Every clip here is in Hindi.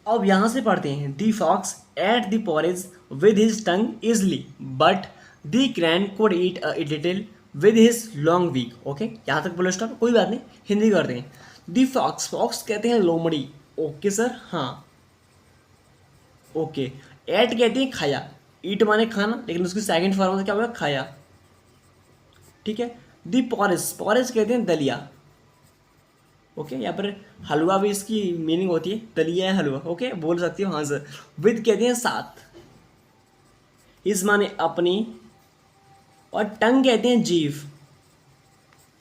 अब यहाँ से पढ़ते हैं, the fox ate the porridge with his tongue easily but the crane could eat it little with his long beak. Okay, यहाँ तक बोलो स्टॉप, कोई बात नहीं, हिंदी करते हैं। दी फॉक्स, फॉक्स कहते हैं लोमड़ी। ओके सर, हाँ ओके। एट कहते हैं खाया, ईट माने खाना, लेकिन उसकी सेकंड फॉर्म से क्या होगा, खाया। ठीक है। दी पॉरेज, पॉरेज कहते हैं दलिया। ओके, यहाँ पर हलवा भी इसकी मीनिंग होती है, दलिया है हलवा। ओके, बोल सकती हो हाँ सर। विद कहते हैं साथ, इस माने अपनी, और टंग कहते हैं जीभ।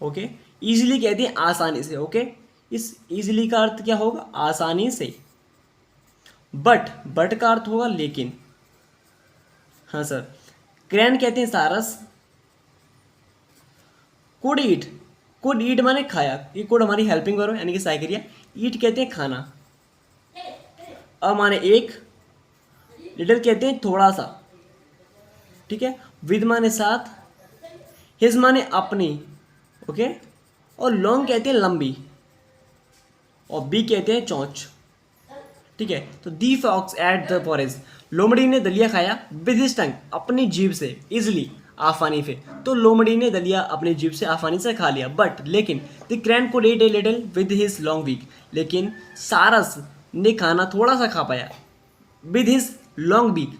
ओके, इजीली कहते हैं आसानी से। ओके, इस इजीली का अर्थ क्या होगा, आसानी से। बट का अर्थ होगा लेकिन। हाँ सर। क्रैन कहते हैं सारस। कुड ईट, कुड ईट माने खाया, ये कुड हमारी हेल्पिंग करो यानी कि साइक्रिया। ईट कहते हैं खाना, माने एक, लिटिल कहते हैं थोड़ा सा। ठीक है। विद माने साथ, हिज माने अपनी। ओके, और लॉन्ग कहते हैं लंबी, और बी कहते हैं चोंच। ठीक है। तो दी फॉक्स एट द फॉरेस्ट, लोमड़ी ने दलिया खाया विद हिज टंग, अपनी जीभ से, इजली, आसानी से। तो लोमड़ी ने दलिया अपनी जीभ से आसानी से खा लिया, बट लेकिन the crane could eat a little with his long beak, लेकिन सारस ने खाना थोड़ा सा खा पाया with his long beak.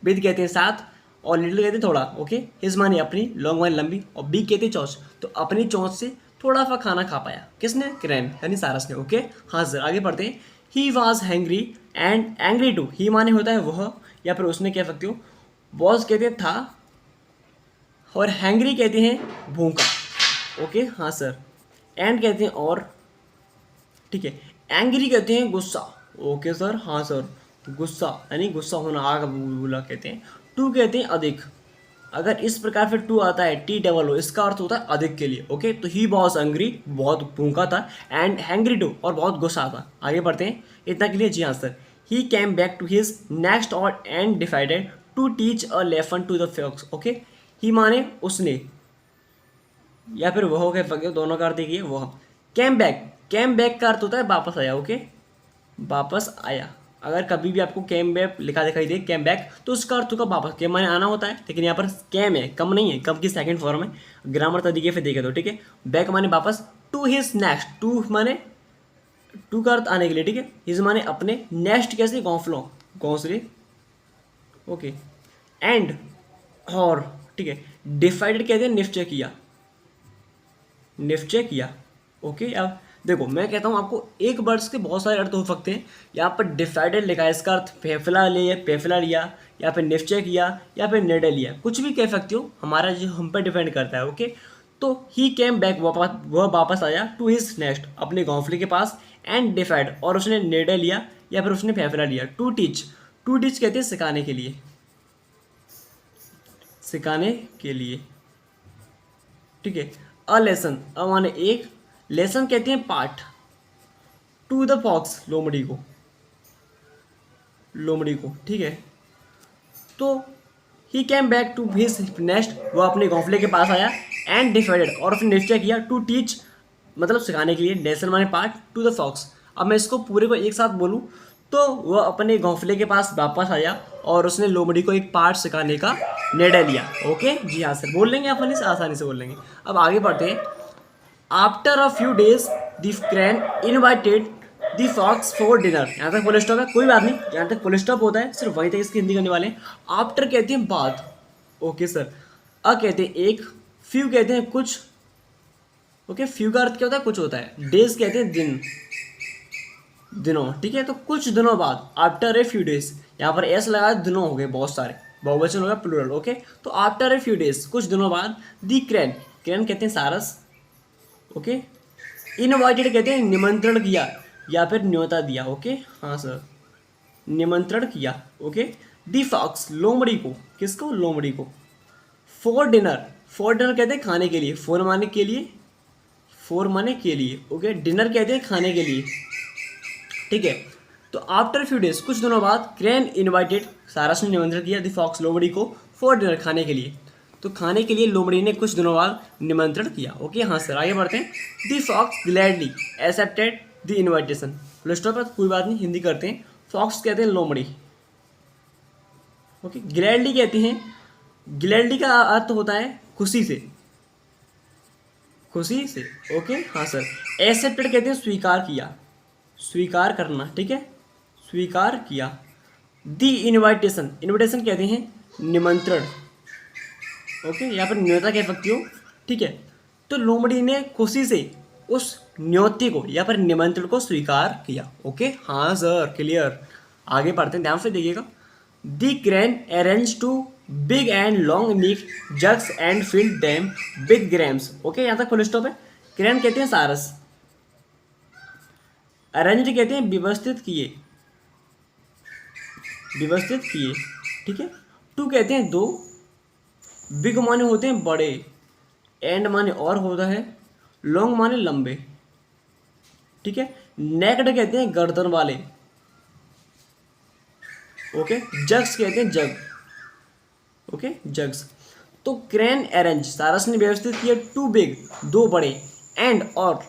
With कहते हैं साथ, और लिटिल कहते हैं थोड़ा। ओके, हिज माने अपनी, लॉन्ग माने लंबी, और बीक कहते हैं चोंच। तो अपनी चोंच से थोड़ा सा खाना खा पाया, किसने, क्रैन यानी सारस ने। ओके, हाँ सर, आगे पढ़ते हैं। He was hungry and angry too, he माने होता है वह, या फिर उसने कह सकते हो। वॉज कहते हैं था, और हैंग्री कहते हैं भूखा। ओके, हाँ सर। एंड कहते हैं और। ठीक है। एंग्री कहते हैं गुस्सा। ओके सर, हाँ सर। गुस्सा यानी गुस्सा होना, आग बबूला कहते हैं। टू कहते हैं अधिक, अगर इस प्रकार से टू आता है, टी डबल ओ, इसका अर्थ होता है अधिक के लिए। ओके, तो ही वॉज एंग्री, बहुत भूखा था, एंड हैंग्री टू, और बहुत गुस्सा था। आगे बढ़ते हैं, इतना के लिए जी हाँ sir. He came back to his nest और and decided to teach a lesson to the fox. Okay, he माने उसने, या फिर वह कह सकते हो, दोनों का अर्थ एक ही है, वह। कैम बैक, कैम बैक का अर्थ होता है वापस आया। ओके, वापस आया। अगर कभी भी आपको कैम बैक लिखा दिखाई दे, कैम बैक, तो उसका अर्थ होगा वापस, कैम माने आना होता है, लेकिन यहाँ पर कैम है, कम नहीं है, कम की सेकंड फॉर्म है, ग्रामर तरीके से देखे तो। ठीक है। बैक माने वापस, टू हिज नेक्स्ट, टू माने, टू का अर्थ आने के लिए। ठीक है। हिज माने अपने, नेक्स्ट कैसे, घोंसलों, घोंसले। ओके, एंड, और। ठीक है। डिसाइडेड कहते हैं निश्चय किया, निश्चय किया। ओके, अब देखो मैं कहता हूँ आपको, एक वर्ड्स के बहुत सारे अर्थ हो सकते हैं। यहाँ पर डिसाइडेड लिखा है, इसका अर्थ फैसला लिया, फैसला लिया, या फिर निश्चय किया, या फिर निर्णय लिया, कुछ भी कह सकते हो, हमारा जो हम पर डिपेंड करता है। ओके, तो ही कैम बैक, वह वापस आया, टू हिज नेक्स्ट, अपने घोंसले के पास, एंड डिसाइड, और उसने निर्णय लिया, या फिर उसने फैसला लिया। टू टीच, टू टीच कहते हैं सिखाने के लिए, सिखाने के लिए। ठीक है। अ लेसन, अ माने एक, लेसन कहते हैं पाठ। टू द फॉक्स, लोमड़ी को, लोमड़ी को। ठीक है। तो he came back to his nest, वह अपने घोंसले के पास आया, एंड डिसाइडेड, और उसने निश्चय किया, टू टीच मतलब सिखाने के लिए, लेसन माने पाठ, टू द फॉक्स। अब मैं इसको पूरे को एक साथ बोलूँ, तो वह अपने घोंसले के पास वापस आया, और उसने लोमड़ी को एक पाठ सिखाने का निर्णय लिया। ओके, जी हाँ सर, बोल लेंगे आसानी से, आसानी से बोल लेंगे। अब आगे बढ़ते हैं। After a few days the crane invited the fox for dinner. यहाँ तक फुल स्टॉप है, कोई बात नहीं, यहाँ तक फुल स्टॉप होता है, सिर्फ वहीं तक इसकी हिंदी करने वाले हैं। आफ्टर कहते हैं बाद। Okay sir. अ कहते हैं एक, फ्यू कहते हैं कुछ। ओके, फ्यू का अर्थ क्या होता है, कुछ होता है। डेज कहते हैं दिन, दिनों। ठीक है। तो कुछ दिनों बाद, आफ्टर ए फ्यू डेज, यहाँ पर एस लगा, दिनों हो गए बहुत सारे, बहुवचन हो गया, प्लूरल। ओके, तो आफ्टर ए फ्यू डेज, कुछ दिनों बाद, दी क्रैन, क्रैन कहते हैं सारस। ओके, इनवाइटेड कहते हैं निमंत्रण किया, या फिर न्योता दिया। ओके, हाँ सर, निमंत्रण किया। ओके, दी फॉक्स, लोमड़ी को, किसको, लोमड़ी को। फॉर डिनर, फॉर डिनर कहते हैं खाने के लिए, फोर माने के लिए, फोर माने के लिए। ओके, डिनर कहते हैं खाने के लिए। ठीक है। तो आफ्टर फ्यू डेज, कुछ दिनों बाद, क्रैन इनवाइटेड, सारस ने निमंत्रण किया, द फॉक्स, लोमड़ी को, फॉर डिनर, खाने के लिए। तो खाने के लिए लोमड़ी ने कुछ दिनों बाद निमंत्रण किया। ओके, हाँ सर, आगे बढ़ते हैं। The fox gladly accepted the invitation. Full stop है, कोई बात नहीं, हिंदी करते हैं। फॉक्स कहते हैं लोमड़ी। ओके, ग्लैडली कहते हैं, ग्लैडली का अर्थ होता है खुशी से, खुशी से। ओके हाँ सर। एक्सेप्टेड कहते हैं स्वीकार किया, स्वीकार करना, ठीक है, स्वीकार किया। दी इनविटेशन, इनविटेशन कहते हैं निमंत्रण। ओके, यहाँ पर न्योता कह सकती हो, ठीक है। तो लोमड़ी ने खुशी से उस न्योते को या पर निमंत्रण को स्वीकार किया। ओके हाँ सर, क्लियर। आगे पढ़ते हैं, ध्यान से देखिएगा। The crane arrange two big and long neck jugs and filled them with grains. Okay, यहाँ तक फुल स्टॉप है। क्रैन कहते हैं सारस, अरेंज कहते हैं व्यवस्थित किए, व्यवस्थित किए, ठीक है। टू कहते हैं दो, बिग माने होते हैं बड़े, एंड माने और होता है, लॉन्ग माने लंबे, ठीक है। नेक्ड कहते हैं गर्दन वाले। ओके, जग्स कहते हैं जग। Okay, jugs. तो क्रैन अरेंज, सारस ने व्यवस्थित किया, टू बिग दो बड़े, एंड और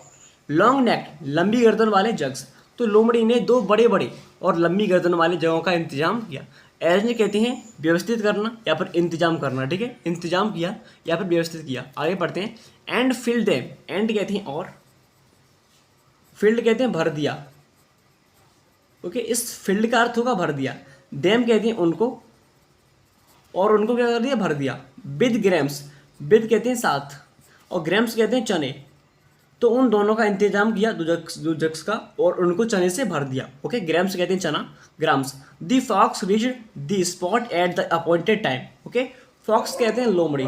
लॉन्ग नेक लंबी गर्दन वाले जग्स। तो लोमड़ी ने दो बड़े बड़े और लंबी गर्दन वाले जगहों का इंतजाम किया। अरेंज कहते हैं व्यवस्थित करना या फिर इंतजाम करना, ठीक है, इंतजाम किया या फिर व्यवस्थित किया। आगे पढ़ते हैं। एंड फिल्ड देम, एंड कहते हैं और, फील्ड कहते हैं भर दिया। ओके, इस फील्ड का अर्थ होगा भर दिया। देम कहते हैं उनको, और उनको क्या कर दिया, भर दिया। विद ग्राम्स, विद कहते हैं साथ, और ग्राम्स कहते हैं चने। तो उन दोनों का इंतजाम किया, दो जग्स का, और उनको चने से भर दिया। ओके, ग्राम्स कहते हैं चना, grams. The fox reach the spot at the appointed time. Okay, fox कहते हैं लोमड़ी।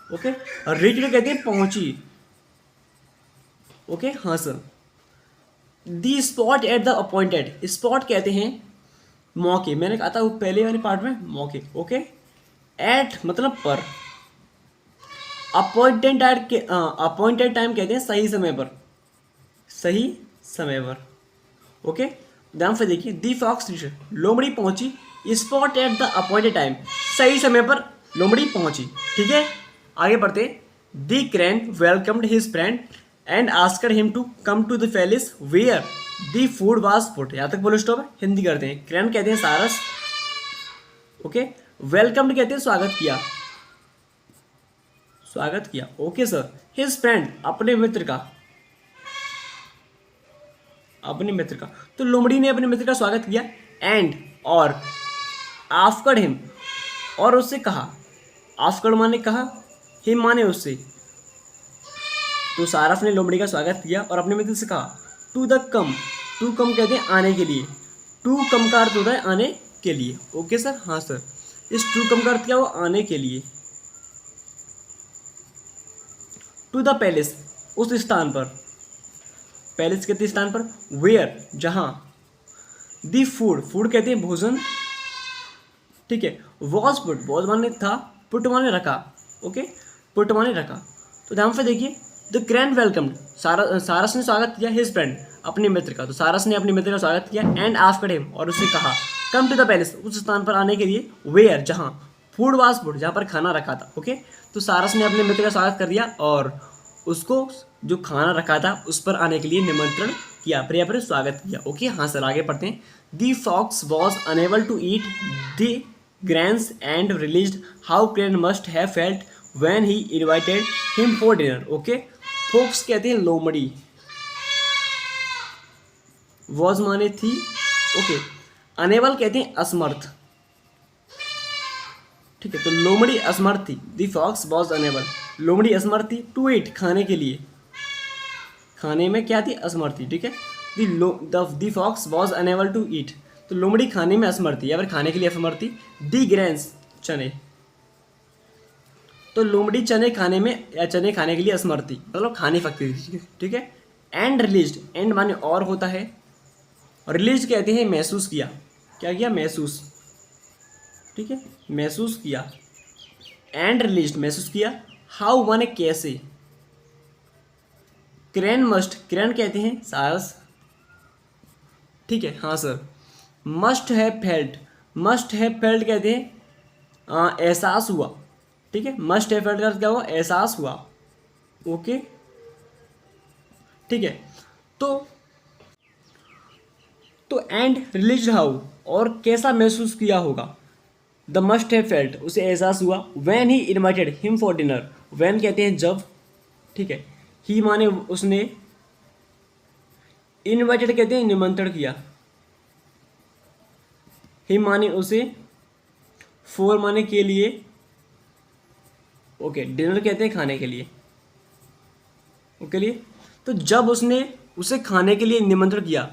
ओके, रीच कहते हैं पहुंची। ओके हाँ sir. The spot at the appointed, spot कहते हैं मौके, मैंने कहा था वो पहले वाले पार्ट में, मौके। ओके, एट मतलब पर, अपॉइंटेड टाइम कहते हैं सही समय पर, सही समय पर। ओके, ध्यान से देखिए। दी फॉक्स लोमड़ी पहुंची, spot at the appointed time सही समय पर लोमड़ी पहुंची, ठीक है। आगे बढ़ते। The crane welcomed his friend and asked him to come to the palace where the food was put. यहाँ तक बोलो स्टॉप है, हिंदी करते हैं। क्रैन कहते हैं सारस। ओके, वेलकम्ड कहते हैं स्वागत किया, स्वागत किया। Okay sir. हिज फ्रेंड अपने मित्र का, अपने मित्र का। तो लोमड़ी ने अपने मित्र का स्वागत किया, एंड और आस्क्ड हिम और उससे कहा, आस्क्ड माने कहा, हिम माने उससे। तो सारस ने लोमड़ी का स्वागत किया और अपने मित्र से कहा to the come, to come कहते हैं आने के लिए, टू कम का अर्थ होता है आने के लिए। ओके सर, हाँ सर। इस टू कम का अर्थ क्या हुआ, आने के लिए। टू द पैलेस, उस स्थान पर, पैलेस कहते स्थान पर, वेयर जहाँ, दी फूड, फूड कहते हैं भोजन, ठीक है। वॉज पुट, वॉज माने था, पुट माने रखा। ओके, पुट माने रखा। तो ध्यान से देखिए। द क्रैन वेलकम्ड, सारस ने स्वागत किया हिज फ्रेंड अपने मित्र का। तो सारस ने अपने मित्र का स्वागत किया, एंड आस्क्ड हिम और उससे कहा कम टू द पैलेस, उस स्थान पर आने के लिए, वेयर जहाँ, फूड वाज पुट जहाँ पर खाना रखा था। ओके, तो सारस ने अपने मित्र का स्वागत कर दिया और उसको जो खाना रखा था उस पर आने के लिए निमंत्रण किया, प्रिय पर स्वागत किया। ओके हाँ सर, आगे पढ़ते हैं। The fox was unable to eat the grains and realised how crane must have felt when he invited him for dinner. Okay, fox कहते हैं लोमड़ी, वॉज माने थी। ओके, अनेबल कहते हैं असमर्थ, ठीक है। तो लोमड़ी असमर्थ थी। दी फॉक्स वॉज अनेबल, लोमड़ी असमर्थ थी टू ईट खाने के लिए, खाने में क्या थी, असमर्थ थी, ठीक है। The fox was unable to eat, तो लोमड़ी खाने में असमर्थ थी या फिर खाने के लिए असमर्थ थी। दी ग्रेन्स, चने, तो लोमड़ी चने खाने में या चने खाने के लिए असमर्थ थी, मतलब खाने सकती थी, ठीक है। एंड रिलीज्ड, एंड माने और होता है, रिलीज कहते हैं महसूस किया, क्या किया, महसूस, ठीक है, महसूस किया। एंड रिलीज्ड महसूस किया, हाउ माने कैसे। क्रैन मस्ट, क्रैन कहते हैं सारस, ठीक है, हाँ सर। मस्ट है फेल्ट, मस्ट है फेल्ट कहते हैं एहसास हुआ, ठीक है। मस्ट है फेल्ट का क्या हुआ, एहसास हुआ। ओके, ठीक है। तो तो एंड रिलीज हाउ, और कैसा महसूस किया होगा। द मस्ट हैव फेल्ट, उसे एहसास हुआ। When he invited him for dinner, when कहते हैं जब, ठीक है। ही माने उसने, इनवाइटेड कहते हैं निमंत्रण किया, हिम माने उसे, फॉर माने के लिए, ओके, डिनर कहते हैं खाने के लिए, ओके लिए। तो जब उसने उसे खाने के लिए निमंत्रण किया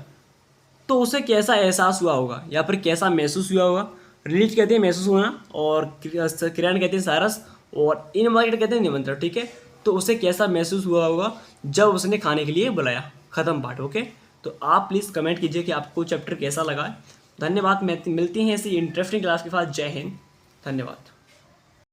तो उसे कैसा एहसास हुआ होगा, या फिर कैसा महसूस हुआ होगा। रिलीज कहते हैं महसूस होना, और किरण कहते हैं सारस, और इनवाइटेड कहते हैं निमंत्रण, ठीक है। तो उसे कैसा महसूस हुआ होगा जब उसने खाने के लिए बुलाया। खत्म पाठ, ओके। तो आप प्लीज़ कमेंट कीजिए कि आपको चैप्टर कैसा लगा है। धन्यवाद, मिलती हैं ऐसी इंटरेस्टिंग क्लास के साथ। जय हिंद, धन्यवाद।